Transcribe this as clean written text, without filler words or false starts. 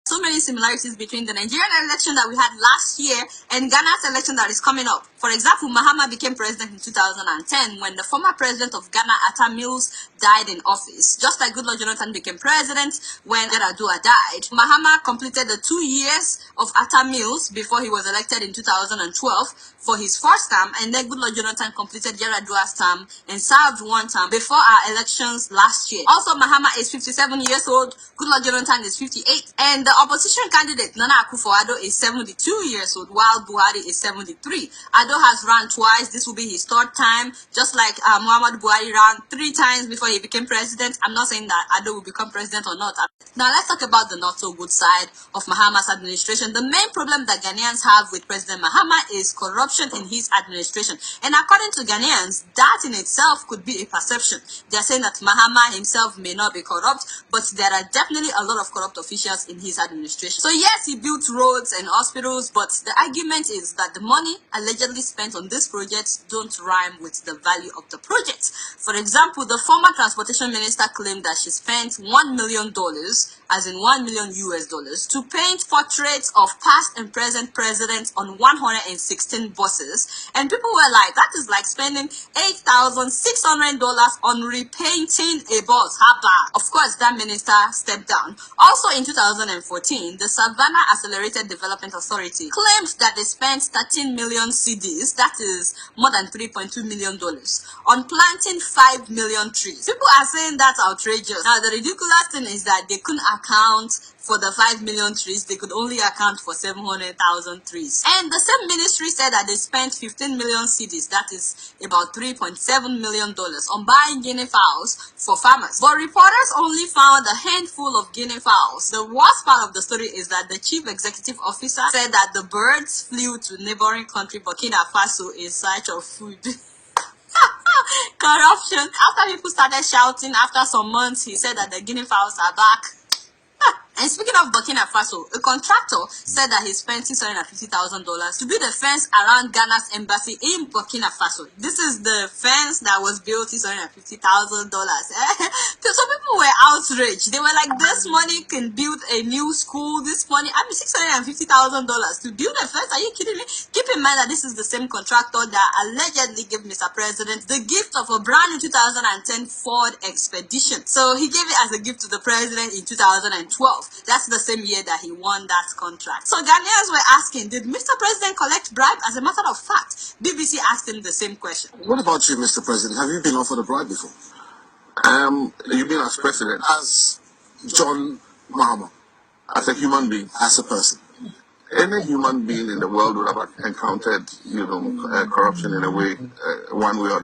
So many similarities between the Nigerian election that we had last year and Ghana's election that is coming up. For example, Mahama became president in 2010 when the former president of Ghana, Atta Mills, died in office. Just like Goodluck Jonathan became president when Yar'Adua died. Mahama completed the 2 years of Atta Mills before he was elected in 2012 for his first term, and then Goodluck Jonathan completed Yar'Adua's term and served one term before our elections last year. Also, Mahama is 57 years old, Goodluck Jonathan is 58, and the opposition candidate Nana Akufo-Addo is 72 years old, while Buhari is 73. Addo has run twice. This will be his third time, just like Muhammadu Buhari ran 3 times before he became president. I'm not saying that Addo will become president or not. Now, let's talk about the not so good side of Mahama's administration. The main problem that Ghanaians have with President Mahama is corruption in his administration. And according to Ghanaians, that in itself could be a perception. They're saying that Mahama himself may not be corrupt, but there are definitely a lot of corrupt officials in his administration. So yes, he built roads and hospitals, but the argument is that the money allegedly spent on this project don't rhyme with the value of the project. For example, the former transportation minister claimed that she spent $1 million, as in $1 million US, to paint portraits of past and present presidents on 116 buses. And people were like, that is like spending $8,600 on repainting a bus. Haba. Of course, that minister stepped down. Also in 2014, the Savannah Accelerated Development Authority claimed that they spent 13 million cedis, that is more than $3.2 million, on planting 5 million trees. People are saying that's outrageous. Now, the ridiculous thing is that they couldn't account for the 5 million trees. They could only account for 700,000 trees. And the same ministry said that they spent 15 million cedis, that is about $3.7 million, on buying guinea fowls for farmers. But reporters only found a handful of guinea fowls. The worst part of the story is that the chief executive officer said that the birds flew to neighboring country Burkina Faso in search of food. Corruption. After people started shouting, after some months, he said that the guinea fowls are back. And speaking of Burkina Faso, a contractor said that he spent $650,000 to build a fence around Ghana's embassy in Burkina Faso. This is the fence that was built $650,000. So people were outraged. They were like, this money can build a new school. This money, $650,000 to build a fence. Are you kidding me? Keep in mind that this is the same contractor that allegedly gave Mr. President the gift of a brand new 2010 Ford Expedition. So he gave it as a gift to the president in 2012. That's the same year that he won that contract. So Ghanaians were asking, did Mr. President collect bribe? As a matter of fact, BBC asked him the same question. What about you, Mr. President? Have you been offered a bribe before? You mean as president, as John Mahama, as a human being, as a person? Any human being in the world would have encountered, corruption in a way, one way or